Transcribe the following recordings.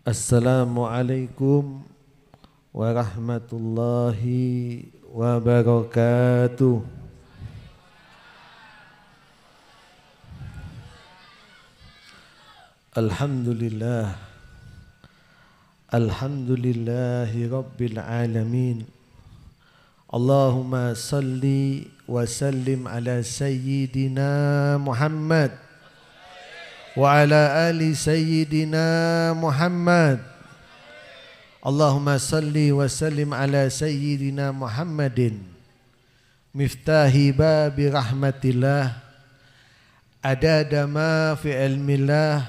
Assalamualaikum warahmatullahi wabarakatuh. Alhamdulillah, alhamdulillahi rabbil alamin. Allahumma salli wa sallim ala sayyidina Muhammad wa ala ali sayyidina Muhammad. Allahumma salli wa sallim ala sayyidina Muhammadin miftahi babi rahmatillah adada ma fi ilmillah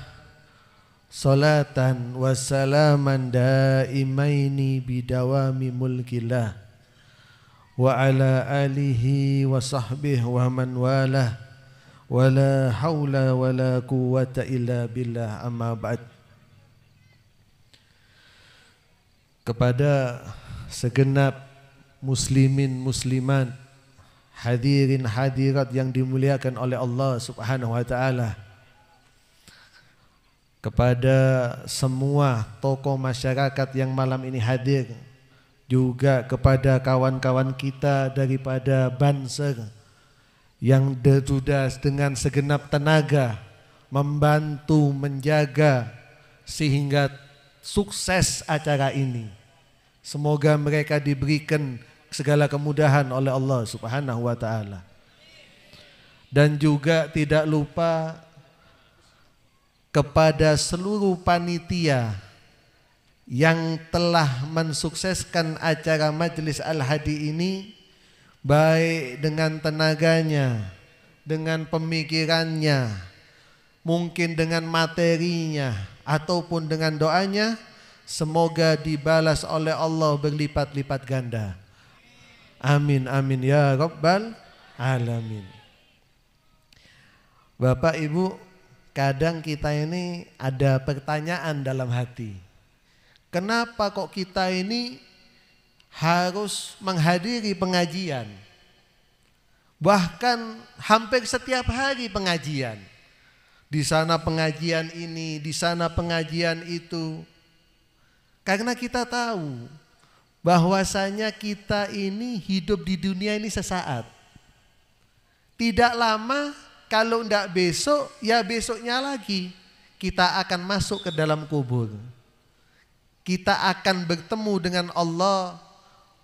salatan wa salaman daimaini bidawami mulkillah wa ala alihi wa sahbihi wa man walah wala haula wala quwwata illa billah, amma ba'd. Kepada segenap muslimin muslimat, hadirin hadirat yang dimuliakan oleh Allah Subhanahu wa taala, kepada semua tokoh masyarakat yang malam ini hadir, juga kepada kawan-kawan kita daripada Banser yang sudah dengan segenap tenaga membantu menjaga sehingga sukses acara ini. Semoga mereka diberikan segala kemudahan oleh Allah Subhanahu wa taala. Dan juga tidak lupa kepada seluruh panitia yang telah mensukseskan acara Majelis Al-Hadi ini, baik dengan tenaganya, dengan pemikirannya, mungkin dengan materinya, ataupun dengan doanya. Semoga dibalas oleh Allah berlipat-lipat ganda. Amin amin ya rabbal alamin. Bapak Ibu, kadang kita ini ada pertanyaan dalam hati. Kenapa kok kita ini harus menghadiri pengajian? Bahkan hampir setiap hari pengajian. Di sana pengajian ini, di sana pengajian itu. Karena kita tahu bahwasanya kita ini hidup di dunia ini sesaat. Tidak lama, kalau tidak besok, ya besoknya lagi kita akan masuk ke dalam kubur. Kita akan bertemu dengan Allah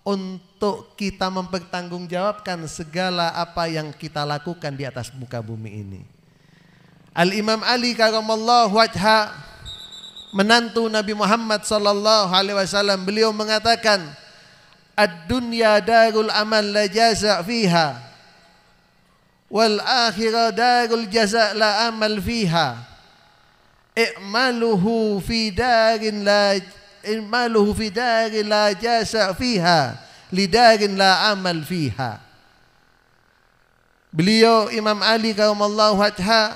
untuk kita mempertanggungjawabkan segala apa yang kita lakukan di atas muka bumi ini. Al-Imam Ali karamallahu wajha, menantu Nabi Muhammad sallallahu alaihi wasallam, beliau mengatakan, ad-dunya darul amal la jaza' fiha wal akhirah darul jaza' la amal fiha. I'maluhu fi darin la jasa fiha lidarin la amal fiha. Beliau Imam Ali karamallahu wajha,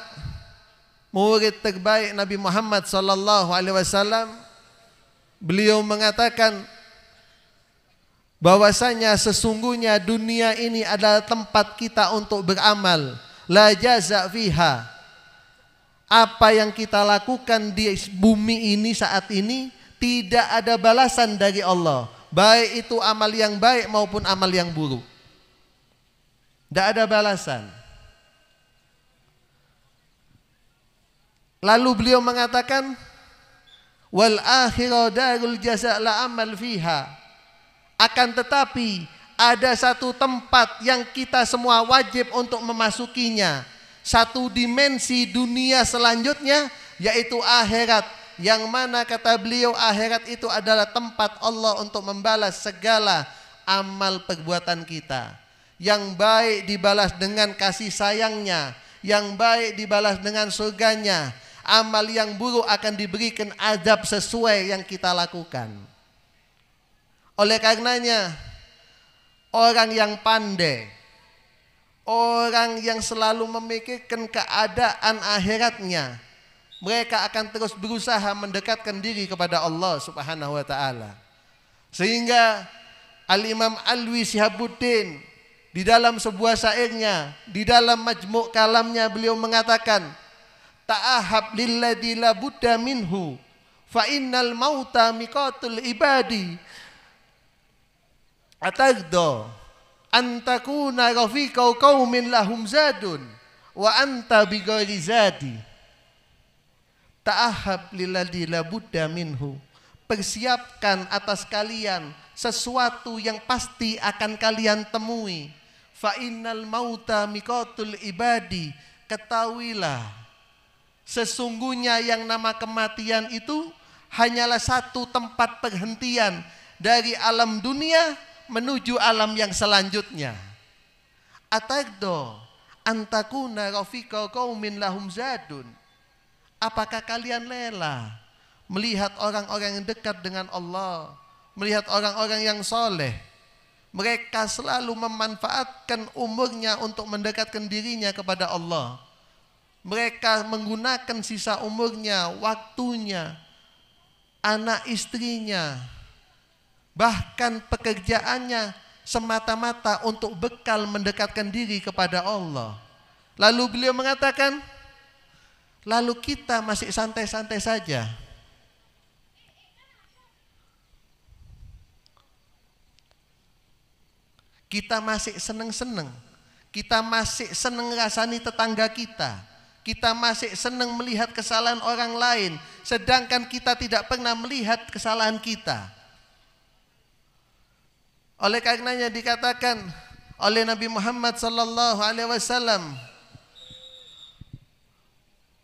murid terbaik Nabi Muhammad sallallahu alaihi wasallam, beliau mengatakan bahwasanya sesungguhnya dunia ini adalah tempat kita untuk beramal, la jaza fiha. Apa yang kita lakukan di bumi ini saat ini tidak ada balasan dari Allah, baik itu amal yang baik maupun amal yang buruk. Tidak ada balasan. Lalu beliau mengatakan, wal akhirah darul jaza' la amal fiha. Akan tetapi ada satu tempat yang kita semua wajib untuk memasukinya, satu dimensi dunia selanjutnya, yaitu akhirat. Yang mana kata beliau, akhirat itu adalah tempat Allah untuk membalas segala amal perbuatan kita. Yang baik dibalas dengan kasih sayangnya, yang baik dibalas dengan surganya. Amal yang buruk akan diberikan azab sesuai yang kita lakukan. Oleh karenanya, orang yang pandai, orang yang selalu memikirkan keadaan akhiratnya, mereka akan terus berusaha mendekatkan diri kepada Allah Subhanahu wa taala. Sehingga Al-Imam Alwi Shihabuddin di dalam sebuah syairnya, di dalam majmu' kalamnya, beliau mengatakan, ta'ahab lilladzi la budda minhu fa innal mauta miqatul ibadi. Atagdo antakuna rafiqau qaumin lahum zadun wa anta bighairi zadi. Ta'ahab lilladzi la budda minhu. Persiapkan atas kalian sesuatu yang pasti akan kalian temui. Fa innal mauta miqatul ibadi. Ketahuilah, sesungguhnya yang nama kematian itu hanyalah satu tempat perhentian dari alam dunia menuju alam yang selanjutnya. Atagdo antakuna rafiqa qaumin lahum zadun. Apakah kalian rela melihat orang-orang yang dekat dengan Allah, melihat orang-orang yang soleh, mereka selalu memanfaatkan umurnya untuk mendekatkan dirinya kepada Allah. Mereka menggunakan sisa umurnya, waktunya, anak istrinya, bahkan pekerjaannya semata-mata untuk bekal mendekatkan diri kepada Allah. Lalu beliau mengatakan, lalu kita masih santai-santai saja. Kita masih seneng-seneng. Kita masih seneng rasani tetangga kita. Kita masih seneng melihat kesalahan orang lain. Sedangkan kita tidak pernah melihat kesalahan kita. Oleh karenanya dikatakan oleh Nabi Muhammad sallallahu alaihi wasallam,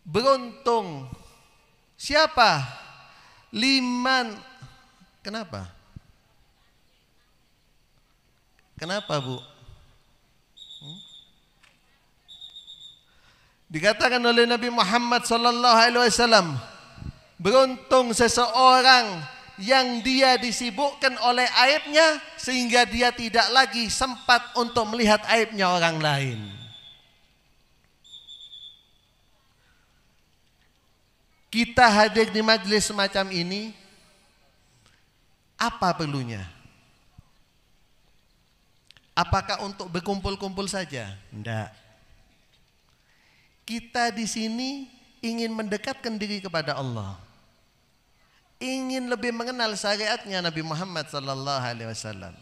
beruntung siapa? Liman. Kenapa? Kenapa, Bu? Dikatakan oleh Nabi Muhammad sallallahu alaihi wasallam, beruntung seseorang yang dia disibukkan oleh aibnya sehingga dia tidak lagi sempat untuk melihat aibnya orang lain. Kita hadir di majelis semacam ini, apa perlunya? Apakah untuk berkumpul-kumpul saja? Tidak. Kita di sini ingin mendekatkan diri kepada Allah, ingin lebih mengenal syariatnya Nabi Muhammad sallallahu alaihi wasallam.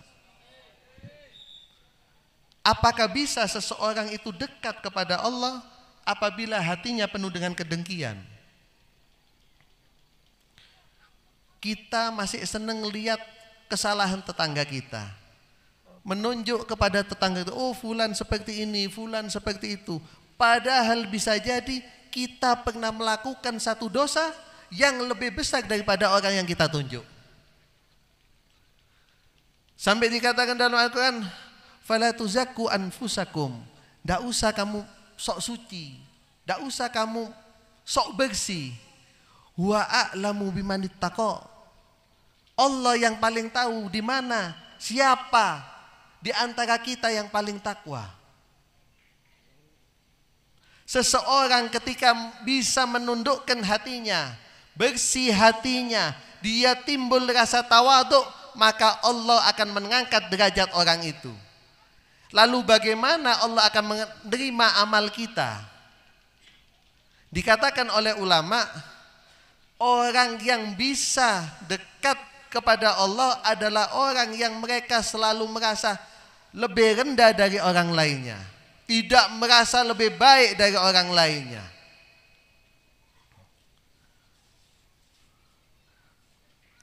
Apakah bisa seseorang itu dekat kepada Allah apabila hatinya penuh dengan kedengkian? Kita masih senang lihat kesalahan tetangga kita, menunjuk kepada tetangga itu, oh fulan seperti ini, fulan seperti itu. Padahal bisa jadi kita pernah melakukan satu dosa yang lebih besar daripada orang yang kita tunjuk. Sampai dikatakan dalam Al-Quran, fala tuzakku anfusakum. Tidak usah kamu sok suci, tidak usah kamu sok bersih. Wa a'lamu bimanittaqo. Allah yang paling tahu di mana, siapa di antara kita yang paling takwa. Seseorang ketika bisa menundukkan hatinya, bersih hatinya, dia timbul rasa tawaduk, maka Allah akan mengangkat derajat orang itu. Lalu bagaimana Allah akan menerima amal kita? Dikatakan oleh ulama, orang yang bisa dekat kepada Allah adalah orang yang mereka selalu merasa lebih rendah dari orang lainnya, tidak merasa lebih baik dari orang lainnya.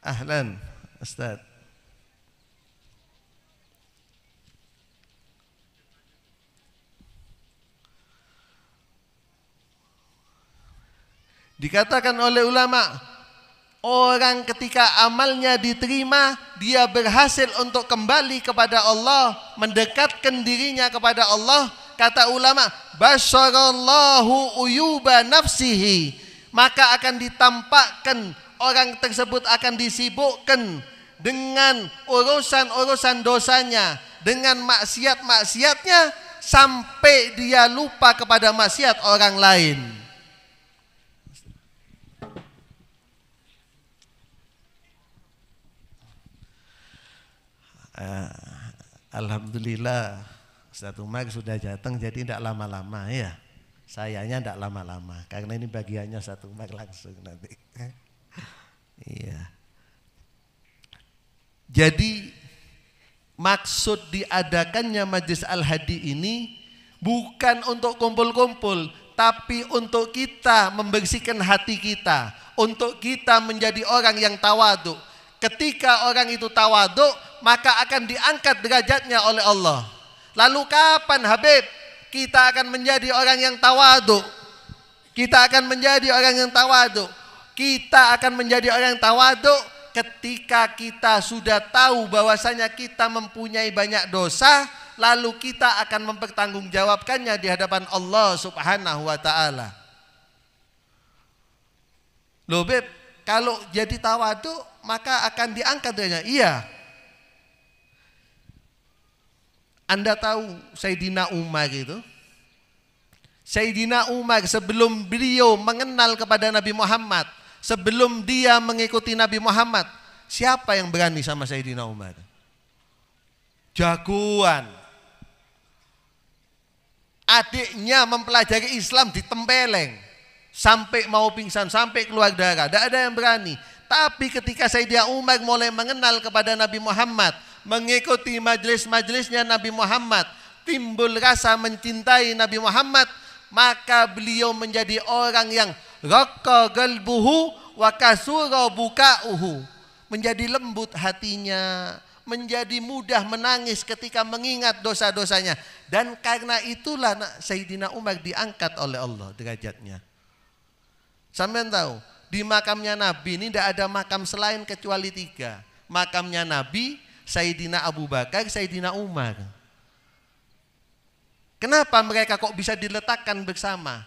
Ahlan, Ustaz. Dikatakan oleh ulama, orang ketika amalnya diterima, dia berhasil untuk kembali kepada Allah, mendekatkan dirinya kepada Allah. Kata ulama, basyarallahu uyuba nafsihi, maka akan ditampakkan orang tersebut akan disibukkan dengan urusan-urusan dosanya, dengan maksiat-maksiatnya, sampai dia lupa kepada maksiat orang lain. Alhamdulillah Ustaz Umar sudah datang, jadi tidak lama-lama ya. Sayanya tidak lama-lama karena ini bagiannya Ustaz Umar langsung nanti. Iya. Jadi maksud diadakannya Majelis Al-Hadi ini bukan untuk kumpul-kumpul, tapi untuk kita membersihkan hati kita, untuk kita menjadi orang yang tawadhu. Ketika orang itu tawadhu, maka akan diangkat derajatnya oleh Allah. Lalu kapan Habib kita akan menjadi orang yang tawadhu? Kita akan menjadi orang yang tawadhu. Kita akan menjadi orang yang tawadhu ketika kita sudah tahu bahwasanya kita mempunyai banyak dosa, lalu kita akan mempertanggungjawabkannya di hadapan Allah Subhanahu wa taala. Loh Beb, kalau jadi tawadhu maka akan diangkat derajatnya. Iya. Anda tahu Sayyidina Umar itu? Sayyidina Umar sebelum beliau mengenal kepada Nabi Muhammad, sebelum dia mengikuti Nabi Muhammad, siapa yang berani sama Sayyidina Umar? Jagoan. Adiknya mempelajari Islam ditempeleng sampai mau pingsan, sampai keluar darah. Tidak ada yang berani. Tapi ketika Sayyidina Umar mulai mengenal kepada Nabi Muhammad, mengikuti majelis-majelisnya Nabi Muhammad, timbul rasa mencintai Nabi Muhammad, maka beliau menjadi orang yang raqqa qalbuhu wa kasura buka'uhu, menjadi lembut hatinya, menjadi mudah menangis ketika mengingat dosa-dosanya. Dan karena itulah Sayyidina Umar diangkat oleh Allah derajatnya. Sampean tahu, di makamnya Nabi ini tidak ada makam selain kecuali 3. Makamnya Nabi, Sayyidina Abu Bakar, Sayyidina Umar. Kenapa mereka kok bisa diletakkan bersama?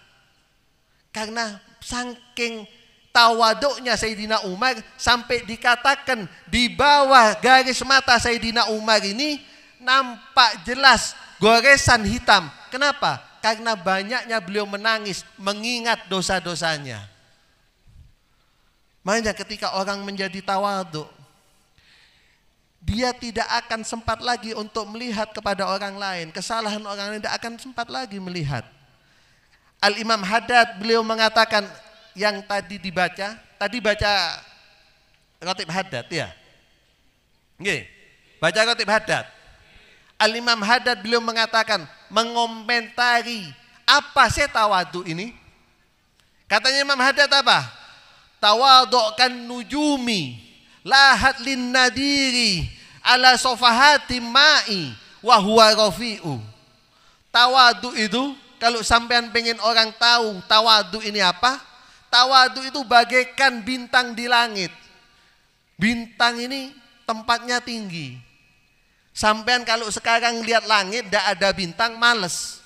Karena saking tawaduknya Sayyidina Umar sampai dikatakan di bawah garis mata Sayyidina Umar ini nampak jelas goresan hitam. Kenapa? Karena banyaknya beliau menangis mengingat dosa-dosanya. Makanya ketika orang menjadi tawaduk, dia tidak akan sempat lagi untuk melihat kepada orang lain. Kesalahan orang lain tidak akan sempat lagi melihat. Al-Imam Haddad beliau mengatakan yang tadi dibaca, tadi baca Khatib Haddad ya. Nggih, baca Khatib Haddad. Al-Imam Haddad beliau mengatakan, mengomentari apa sih tawadhu ini? Katanya Imam Haddad apa? Tawadhu kan nujumi lahat lin nadiri ala sofahati ma'i wa huwa rafi'u. Tawadhu itu, kalau sampean pengen orang tahu tawadhu ini apa? Tawadhu itu bagaikan bintang di langit. Bintang ini tempatnya tinggi. Sampean kalau sekarang lihat langit tidak ada bintang, males.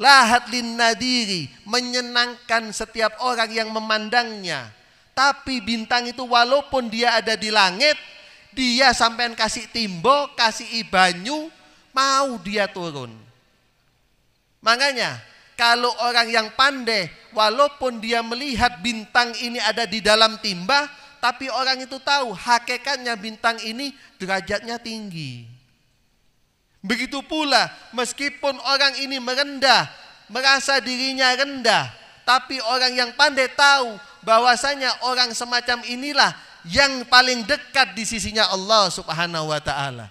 Lahat lin nadiri, menyenangkan setiap orang yang memandangnya. Tapi bintang itu walaupun dia ada di langit, dia sampean kasih timbo, kasih banyu, mau dia turun. Makanya kalau orang yang pandai, walaupun dia melihat bintang ini ada di dalam timba, tapi orang itu tahu hakikatnya bintang ini derajatnya tinggi. Begitu pula meskipun orang ini merendah, merasa dirinya rendah, tapi orang yang pandai tahu bahwasanya orang semacam inilah yang paling dekat di sisinya Allah Subhanahu wa taala.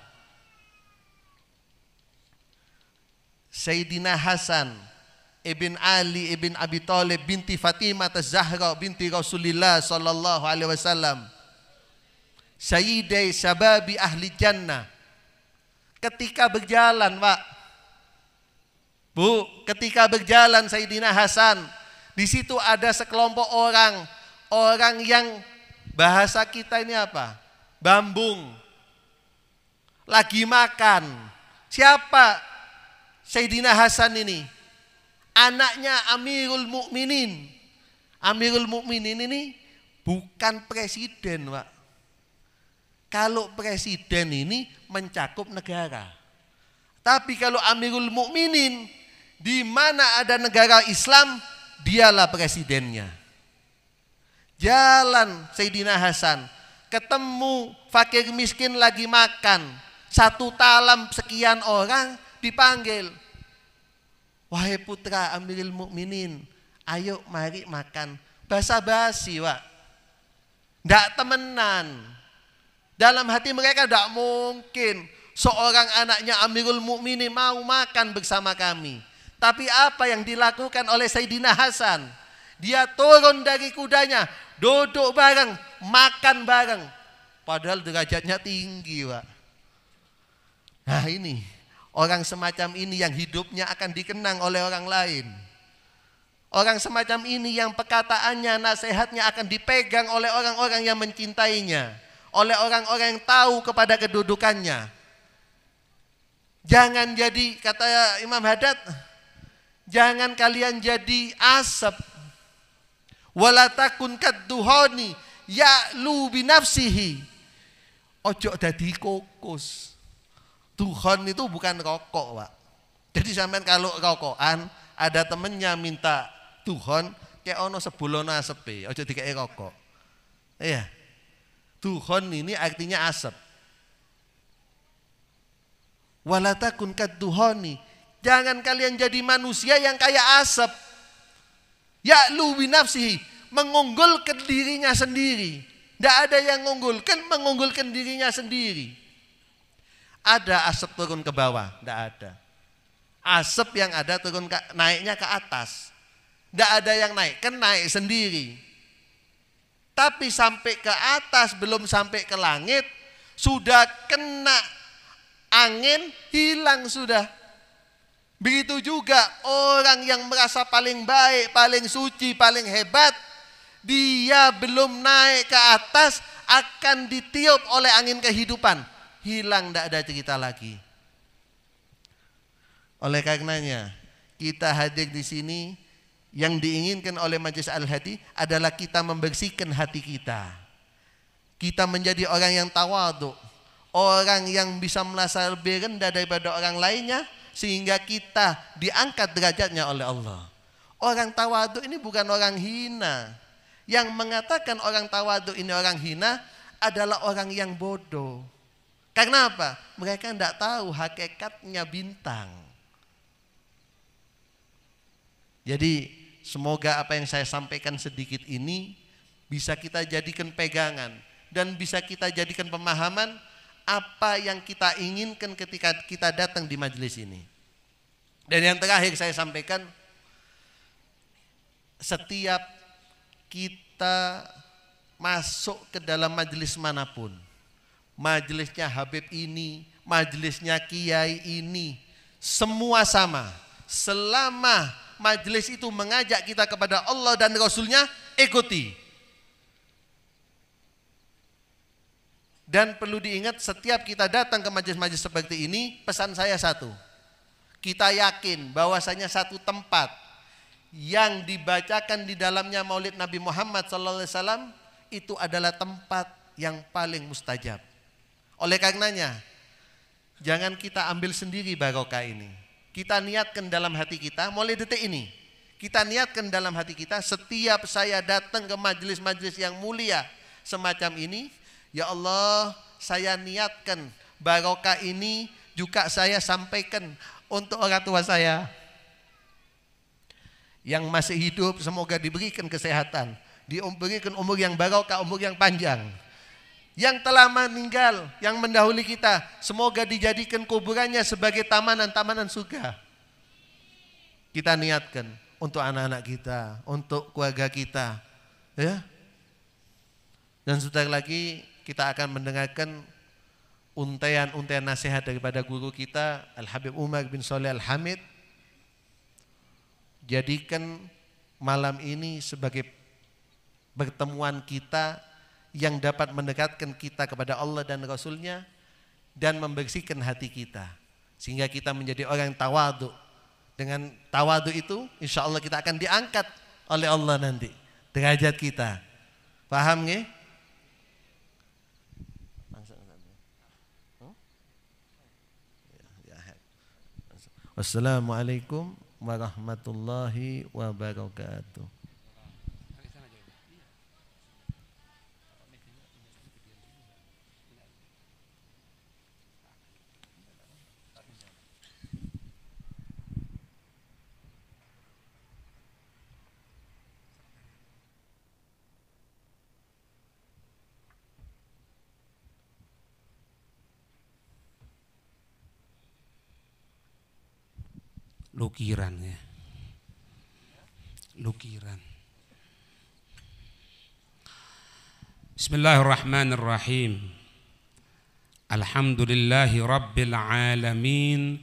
Sayyidina Hasan ibn Ali ibn Abi Thalib binti Fatimah Az-Zahra binti Rasulillah sallallahu alaihi wasallam, sayyidai syababi ahli jannah. Ketika berjalan, Pak, Bu, ketika berjalan Sayyidina Hasan, di situ ada sekelompok orang yang bahasa kita ini apa? Bambung. Lagi makan. Siapa Sayyidina Hasan ini? Anaknya Amirul Mukminin. Amirul Mukminin ini bukan presiden, Pak. Kalau presiden ini mencakup negara. Tapi kalau Amirul Mukminin, di mana ada negara Islam, dialah presidennya. Jalan Sayyidina Hasan, ketemu fakir miskin lagi makan, satu talam sekian orang, dipanggil. Wahai putra Amirul Mukminin, ayo mari makan. Basa-basi, Pak. Tidak temenan. Dalam hati mereka tidak mungkin seorang anaknya Amirul Mukminin mau makan bersama kami. Tapi apa yang dilakukan oleh Sayyidina Hasan? Dia turun dari kudanya, duduk bareng, makan bareng. Padahal derajatnya tinggi, Pak. Nah ini, orang semacam ini yang hidupnya akan dikenang oleh orang lain. Orang semacam ini yang perkataannya, nasihatnya akan dipegang oleh orang-orang yang mencintainya. Oleh orang-orang yang tahu kepada kedudukannya. Jangan jadi, kata Imam Haddad, jangan kalian jadi asap. Wala takun kadduhani ya'lu binafsihi. Ojo dadi kokus. Duhon itu bukan rokok, Pak. Jadi sampean kalau rokokan, ada temennya minta duhon, kayak ono sebulono asepe, ojo dikei rokok. Iya. Duhon ini artinya asap. Wala takun kadduhani. Jangan kalian jadi manusia yang kayak asap. Ya'lu binafsihi, mengunggulkan dirinya sendiri. Tidak ada yang mengunggulkan dirinya sendiri. Ada asap turun ke bawah? Tidak ada. Asap yang ada turun naiknya ke atas. Tidak ada yang naik, kan naik sendiri. Tapi sampai ke atas, belum sampai ke langit, sudah kena angin, hilang sudah. Begitu juga orang yang merasa paling baik, paling suci, paling hebat, dia belum naik ke atas, akan ditiup oleh angin kehidupan. Hilang, tidak ada cerita lagi. Oleh karenanya, kita hadir di sini, yang diinginkan oleh Majelis Al-Hadi adalah kita membersihkan hati kita. Kita menjadi orang yang tawadhu, orang yang bisa merasa lebih rendah daripada orang lainnya, sehingga kita diangkat derajatnya oleh Allah. Orang tawadhu ini bukan orang hina. Yang mengatakan orang tawadhu ini orang hina adalah orang yang bodoh. Karena apa? Mereka tidak tahu hakikatnya bintang. Jadi semoga apa yang saya sampaikan sedikit ini bisa kita jadikan pegangan dan bisa kita jadikan pemahaman apa yang kita inginkan ketika kita datang di majelis ini. Dan yang terakhir saya sampaikan, setiap kita masuk ke dalam majelis manapun, majelisnya Habib ini, majelisnya Kiai ini, semua sama. Selama majelis itu mengajak kita kepada Allah dan Rasulnya, ikuti. Dan perlu diingat, setiap kita datang ke majelis-majelis seperti ini, pesan saya satu. Kita yakin bahwasanya satu tempat yang dibacakan di dalamnya Maulid Nabi Muhammad SAW itu adalah tempat yang paling mustajab. Oleh karenanya, jangan kita ambil sendiri barokah ini. Kita niatkan dalam hati kita, mulai detik ini, kita niatkan dalam hati kita, setiap saya datang ke majelis-majelis yang mulia semacam ini, ya Allah, saya niatkan barokah ini juga saya sampaikan untuk orang tua saya yang masih hidup, semoga diberikan kesehatan, diberikan umur yang barokah, umur yang panjang. Yang telah meninggal, yang mendahului kita, semoga dijadikan kuburannya sebagai taman-taman surga. Kita niatkan untuk anak-anak kita, untuk keluarga kita, ya. Dan sebentar lagi kita akan mendengarkan untaian-untaian nasihat daripada guru kita Al-Habib Umar bin Shalih Al-Hamid. Jadikan malam ini sebagai pertemuan kita yang dapat mendekatkan kita kepada Allah dan Rasulnya dan membersihkan hati kita sehingga kita menjadi orang yang tawadhu. Dengan tawadhu itu insya Allah kita akan diangkat oleh Allah nanti derajat kita. Paham nggih? Wassalamualaikum warahmatullahi wabarakatuh. Lukiran ya. Lukiran. Bismillahirrahmanirrahim. Alhamdulillahi rabbil alamin.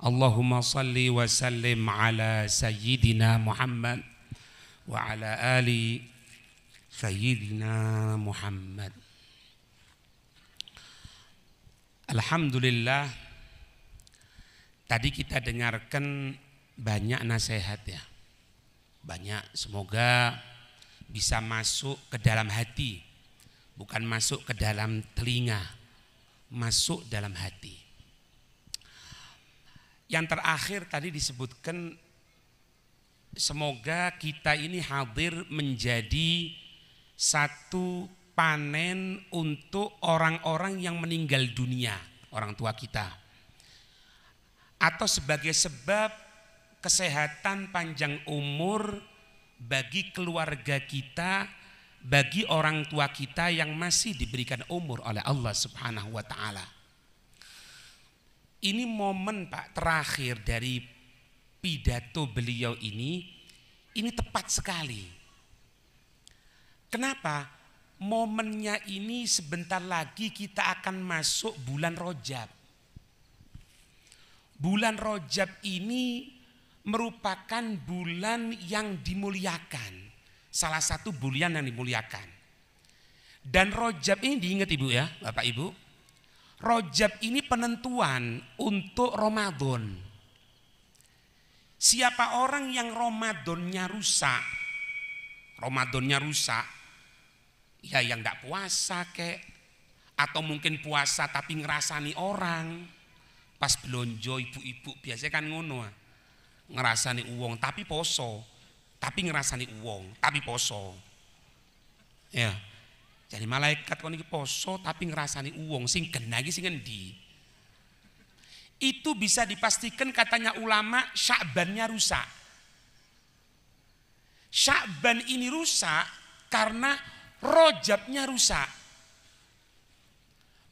Allahumma salli wa sallim ala sayyidina Muhammad wa ala ali sayyidina Muhammad. Alhamdulillah, tadi kita dengarkan banyak nasihat ya. Banyak, semoga bisa masuk ke dalam hati. Bukan masuk ke dalam telinga, masuk dalam hati. Yang terakhir tadi disebutkan, semoga kita ini hadir menjadi satu panen untuk orang-orang yang meninggal dunia, orang tua kita. Atau sebagai sebab kesehatan panjang umur bagi keluarga kita, bagi orang tua kita yang masih diberikan umur oleh Allah Subhanahu wa taala. Ini momen Pak terakhir dari pidato beliau ini tepat sekali. Kenapa? Momennya ini sebentar lagi kita akan masuk bulan Rajab. Bulan Rajab ini merupakan bulan yang dimuliakan. Salah satu bulan yang dimuliakan. Dan Rajab ini diingat Ibu ya, Bapak Ibu. Rajab ini penentuan untuk Ramadan. Siapa orang yang Ramadannya rusak, ya yang gak puasa kek, atau mungkin puasa tapi ngerasani orang, pas belonjo ibu-ibu biasanya kan ngono, ngerasani uang tapi poso, tapi ngerasani uang tapi poso, ya. Jadi malaikat kon iki poso tapi ngerasani uang, sing kena iki sing endi? Itu bisa dipastikan katanya ulama Sya'bannya rusak. Sya'ban ini rusak karena Rajabnya rusak.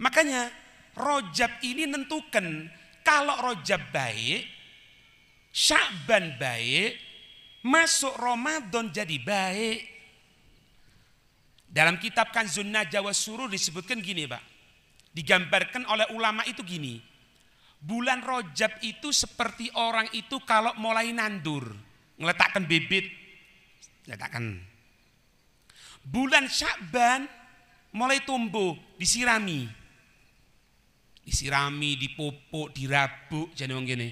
Makanya Rajab ini nentukan kalau Rajab baik, Sya'ban baik, masuk Ramadan jadi baik. Dalam kitab Kanzun Najwa was Surur disebutkan gini Pak. Digambarkan oleh ulama itu gini. Bulan Rajab itu seperti orang itu kalau mulai nandur, ngeletakkan bibit, letakkan. Bulan Sya'ban mulai tumbuh, disirami. Disirami, dipupuk, dirabuk, jadi wong gini.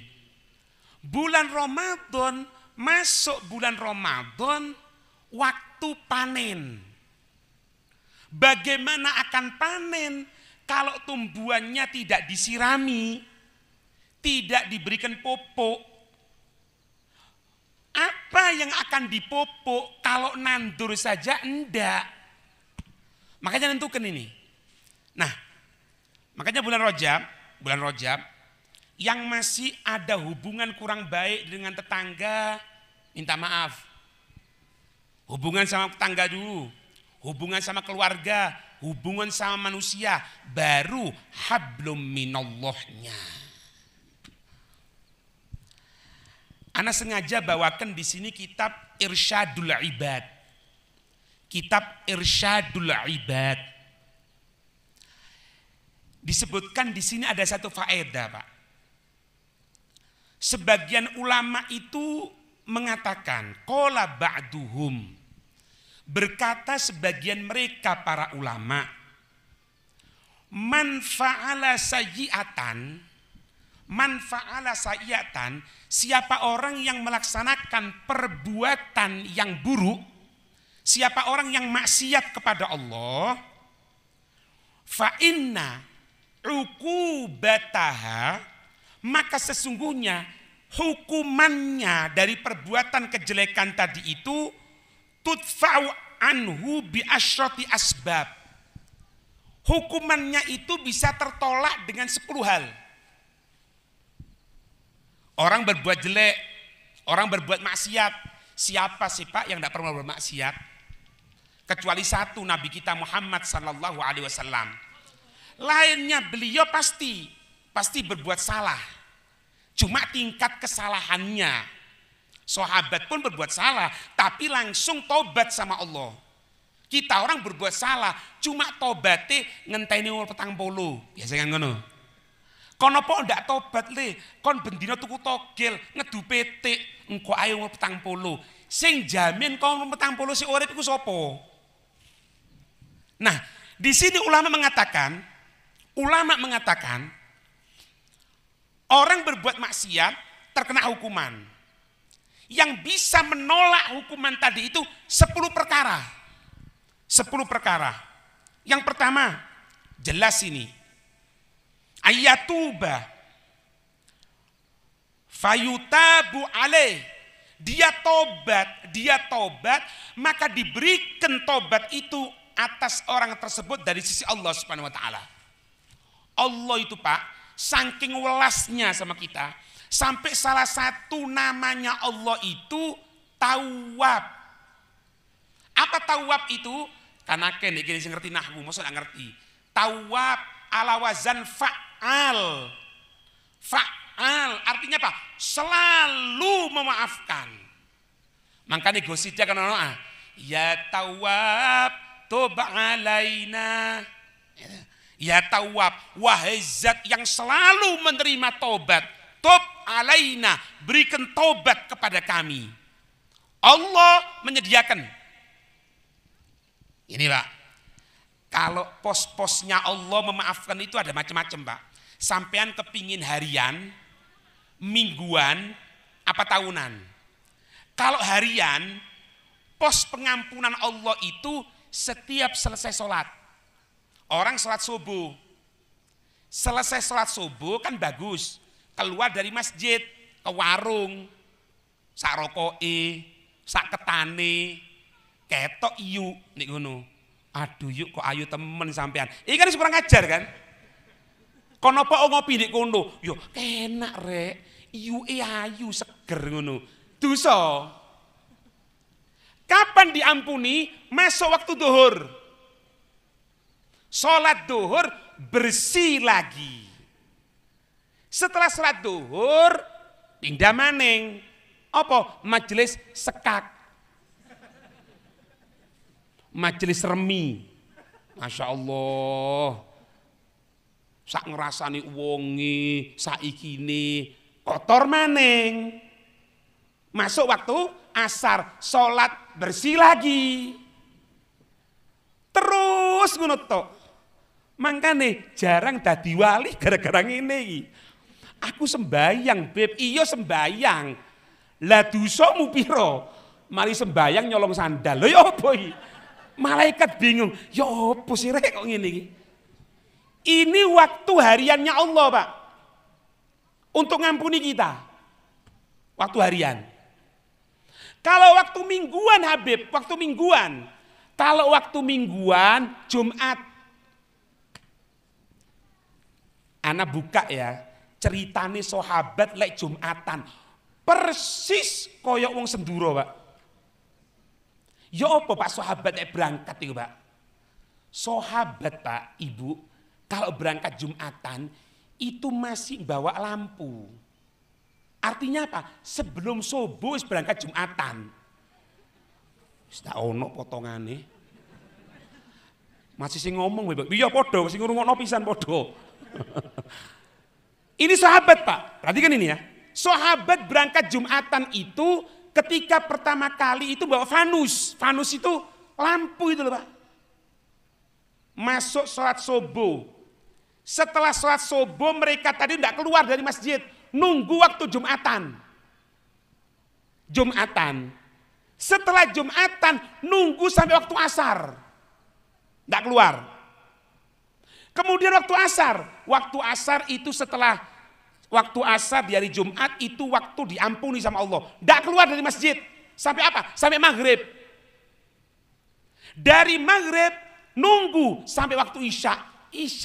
Bulan Ramadan, masuk bulan Ramadan, waktu panen. Bagaimana akan panen kalau tumbuhannya tidak disirami, tidak diberikan pupuk? Apa yang akan dipupuk kalau nandur saja enggak? Makanya tentukan ini. Nah, makanya bulan Rajab yang masih ada hubungan kurang baik dengan tetangga, minta maaf. Hubungan sama tetangga dulu. Hubungan sama keluarga, hubungan sama manusia, baru hablum minallahnya. Ana sengaja bawakan di sini kitab Irsyadul Ibad. Kitab Irsyadul Ibad. Disebutkan di sini ada satu faedah, Pak. Sebagian ulama itu mengatakan qala ba'duhum, berkata sebagian mereka para ulama, man fa'ala sayyi'atan, siapa orang yang melaksanakan perbuatan yang buruk, siapa orang yang maksiat kepada Allah, fa inna uqubataha, maka sesungguhnya hukumannya dari perbuatan kejelekan tadi itu tudfa'u anhu bi asyrati asbab. Hukumannya itu bisa tertolak dengan 10 hal. Orang berbuat jelek, orang berbuat maksiat. Siapa sih Pak yang tidak pernah berbuat maksiat? Kecuali satu, Nabi kita Muhammad sallallahu alaihi wasallam. Lainnya beliau pasti berbuat salah. Cuma tingkat kesalahannya. Sahabat pun berbuat salah, tapi langsung tobat sama Allah. Kita orang berbuat salah, cuma tobatnya ngenteni umur 40. Biasa kan ngono. Kono po ndak tobat le, kon bendina tuku togel, ngedu petik, engko ae umur 40. Sing jamin kau umur 40 si urip iku sapa? Nah, di sini ulama mengatakan orang berbuat maksiat terkena hukuman. Yang bisa menolak hukuman tadi itu 10 perkara. 10 perkara. Yang pertama, jelas ini. Ayatuba fayutabu alaih. Dia tobat, maka diberikan tobat itu atas orang tersebut dari sisi Allah Subhanahu wa taala. Allah itu Pak, saking welasnya sama kita, sampai salah satu namanya Allah itu Tawwab. Apa Tawwab itu? Karena kene iki sing ngerti nahwu, mosok gak ngerti. Tawwab ala wazan fa'al. Fa'al artinya apa? Selalu memaafkan. Makanya gosipnya kan ono ya Tawwab toba alaina. Ya Tawwab, wahai zat yang selalu menerima tobat. Tob alaina, berikan tobat kepada kami. Allah menyediakan. Ini Pak, kalau pos-posnya Allah memaafkan itu ada macam-macam Pak. Sampean kepingin harian, mingguan, apa tahunan. Kalau harian, pos pengampunan Allah itu setiap selesai sholat. Orang sholat subuh. Selesai sholat subuh kan bagus. Keluar dari masjid ke warung, sak rokoke, sak ketane, ketok iyu nek ngono. Aduh yuk kok ayu temen sampean. Iki kan kurang ajar kan? Kono apa ngopi nek kono? Yo enak rek, iyuke ayu seger ngono. Dosa. Kapan diampuni? Masuk waktu duhur. Salat duhur bersih lagi. Setelah salat duhur, pindah maning. Apa? Majelis sekak. Majelis remi. Masya Allah. Sak ngerasani wongi, saikine kotor maning. Masuk waktu asar, sholat bersih lagi. Terus ngono tok. Mangkane jarang dadi wali gara-gara ngene iki. Aku sembayang, Beb. Iya sembayang. Lah dosamu piro? Mari sembayang nyolong sandal. Lho ya apa iki? Malaikat bingung. Ya apa sih rek kok ngene iki? Ini waktu hariannya Allah, Pak. Untuk ngampuni kita. Waktu harian. Kalau waktu mingguan Habib, waktu mingguan. Kalau waktu mingguan Jumat. Ana buka ya. Ceritane sahabat lek Jumatan persis koyok wong senduro, Pak. Ya apa Pak sahabat berangkat itu, Pak? Sahabat, Pak, Ibu, kalau berangkat Jumatan itu masih bawa lampu. Artinya apa? Sebelum subuh berangkat Jumatan. Wis tak ono potongane. Masih sing ngomong, Pak. Iya padha, sing ngrungokno pisan padha. Ini sahabat, Pak. Perhatikan ini ya. Sahabat berangkat Jumatan itu ketika pertama kali itu bawa fanus. Fanus itu lampu itu loh, Pak. Masuk sholat subuh. Setelah sholat subuh mereka tadi tidak keluar dari masjid. Nunggu waktu Jumatan. Jumatan. Setelah Jumatan nunggu sampai waktu asar. Tidak keluar. Kemudian waktu asar itu setelah waktu asar di hari Jumat itu waktu diampuni sama Allah. Tidak keluar dari masjid. Sampai apa? Sampai maghrib. Dari maghrib nunggu sampai waktu isya. Isya